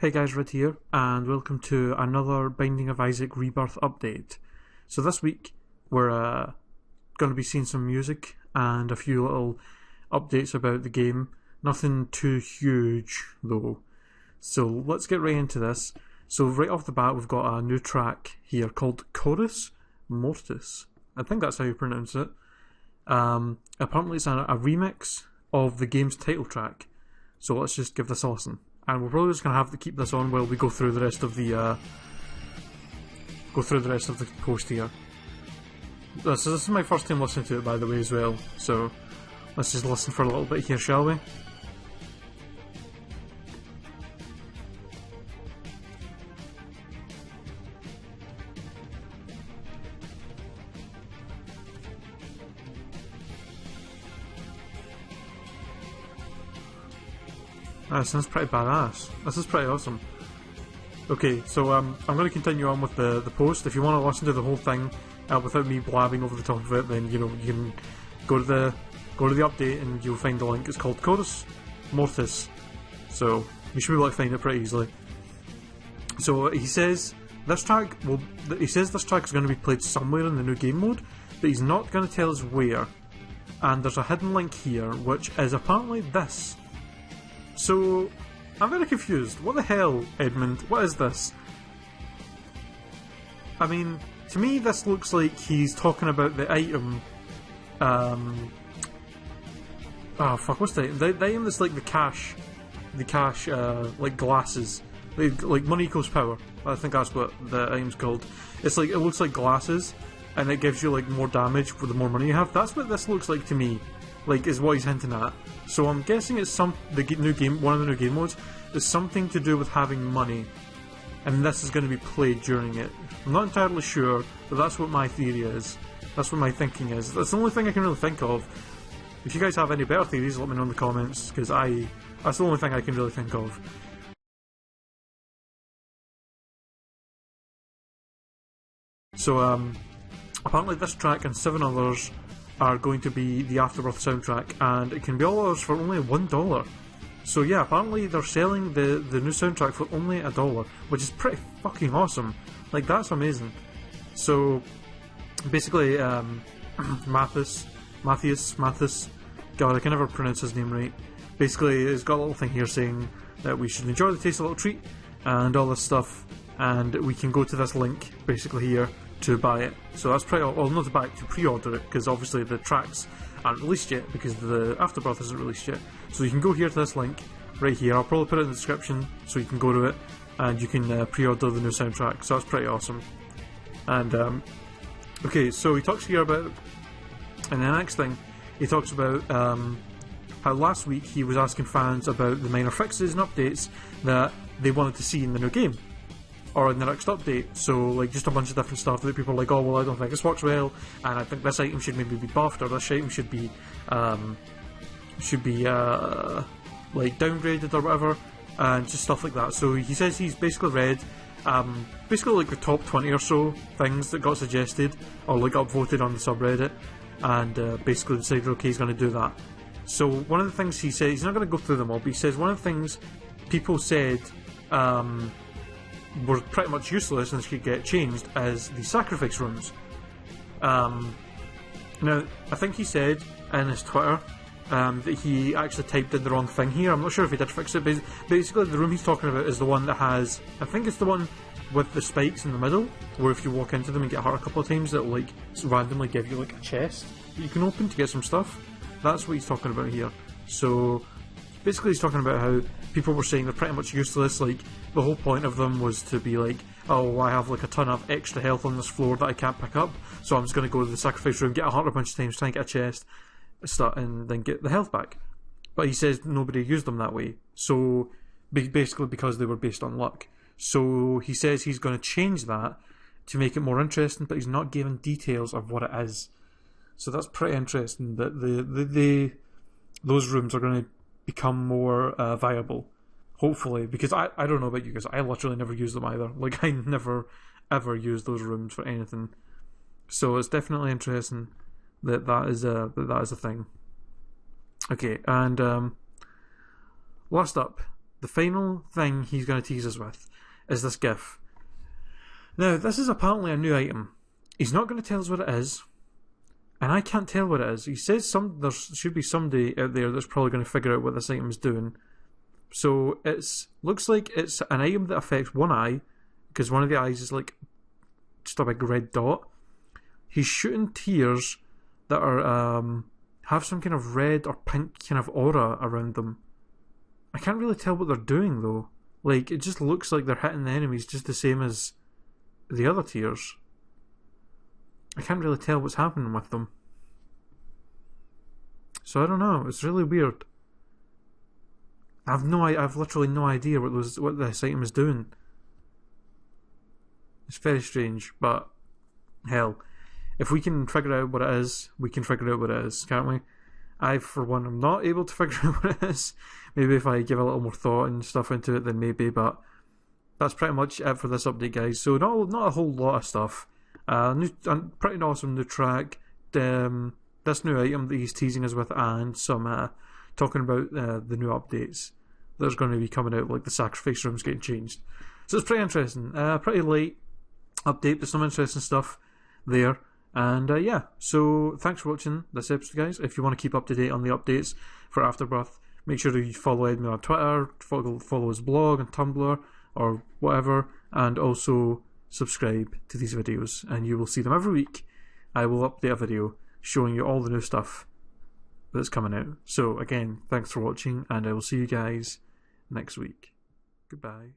Hey guys, Red here, and welcome to another Binding of Isaac Rebirth update. So this week, we're going to be seeing some music and a few little updates about the game. Nothing too huge, though. So let's get right into this. So right off the bat, we've got a new track here called Mortus. I think that's how you pronounce it. Apparently it's a remix of the game's title track. So let's just give this a listen. And we're probably just going to have to keep this on while we go through the rest of the post here. This is my first time listening to it, by the way, as well. So let's just listen for a little bit here, shall we? That sounds pretty badass. This is pretty awesome. Okay, so I'm going to continue on with the post. If you want to listen to the whole thing without me blabbing over the top of it, then you can go to the update and you'll find the link. It's called Mortus. So you should be able to find it pretty easily. So he says this track is going to be played somewhere in the new game mode, but he's not going to tell us where. And there's a hidden link here, which is apparently this. So, I'm very confused. What the hell, Edmund? What is this? I mean, to me this looks like he's talking about the item... oh fuck, what's the item that's like the cash, like glasses. Like money equals power. I think that's what the item's called. It's like, it looks like glasses, and it gives you like more damage for the more money you have. That's what this looks like to me. Like, is what he's hinting at. So I'm guessing it's one of the new game modes is something to do with having money, and this is going to be played during it. I'm not entirely sure, but that's what my theory is. That's what my thinking is. That's the only thing I can really think of. If you guys have any better theories, let me know in the comments, because that's the only thing I can really think of. So apparently this track and 7 others are going to be the Afterbirth soundtrack, and it can be all ours for only $1. So yeah, apparently they're selling the new soundtrack for only $1, which is pretty fucking awesome. Like, that's amazing. So basically, Matthias, God, I can never pronounce his name right. Basically, it's got a little thing here saying that we should enjoy the taste of a little treat and all this stuff, and we can go to this link basically here to buy it. So that's pretty, well, not to buy it, to pre-order it, because obviously the tracks aren't released yet, because the Afterbirth isn't released yet. So you can go here to this link, right here. I'll probably put it in the description, so you can go to it, and you can pre-order the new soundtrack. So that's pretty awesome. And, okay, so he talks here about, and the next thing, he talks about how last week he was asking fans about the minor fixes and updates that they wanted to see in the new game, or in the next update. So like just a bunch of different stuff that people are like, oh well, I don't think this works well, and I think this item should maybe be buffed, or this item should be like downgraded or whatever, and just stuff like that. So he says he's basically read basically like the top 20 or so things that got suggested or like upvoted on the subreddit, and basically decided okay, he's going to do that. So one of the things he says, he's not going to go through them all, but he says one of the things people said were pretty much useless and could get changed as the sacrifice rooms. Now, I think he said in his Twitter that he actually typed in the wrong thing here. I'm not sure if he did fix it, but basically the room he's talking about is the one that has, I think it's the one with the spikes in the middle, where if you walk into them and get hurt a couple of times, it'll like randomly give you like a chest that you can open to get some stuff. That's what he's talking about here. So basically he's talking about how people were saying they're pretty much useless. Like, the whole point of them was to be like, oh, I have like a ton of extra health on this floor that I can't pick up, so I'm just going to go to the sacrifice room, get hurt a bunch of times, try and get a chest, and then get the health back. But he says nobody used them that way, so basically because they were based on luck. So he says he's going to change that to make it more interesting, but he's not giving details of what it is. So that's pretty interesting, that those rooms are going to become more viable, hopefully, because I don't know about you guys, I literally never use them either. Like, I never ever use those rooms for anything. So it's definitely interesting that is a thing. Okay, and last up, the final thing he's going to tease us with is this GIF. Now, this is apparently a new item. He's not going to tell us what it is, and I can't tell what it is. He says there should be somebody out there that's probably going to figure out what this item is doing. So looks like it's an item that affects one eye, because one of the eyes is like just a big red dot. He's shooting tears that are have some kind of red or pink kind of aura around them. I can't really tell what they're doing though. Like, it just looks like they're hitting the enemies just the same as the other tears. I can't really tell what's happening with them. So I don't know. It's really weird. I've literally no idea what this item is doing. It's very strange, but hell, if we can figure out what it is, we can figure out what it is, can't we? I, for one, am not able to figure out what it is. Maybe if I give a little more thought and stuff into it, then maybe, but that's pretty much it for this update, guys. So not a whole lot of stuff. Pretty awesome new track. This new item that he's teasing us with, and some talking about the new updates that's going to be coming out, like the sacrifice rooms getting changed. So it's pretty interesting. Pretty late update, but some interesting stuff there. And yeah, so thanks for watching this episode, guys. If you want to keep up to date on the updates for Afterbirth, make sure you follow Edmund on Twitter, follow his blog and Tumblr or whatever, and also subscribe to these videos, and you will see them every week. I will update a video showing you all the new stuff that's coming out. So again, thanks for watching, and I will see you guys next week. Goodbye.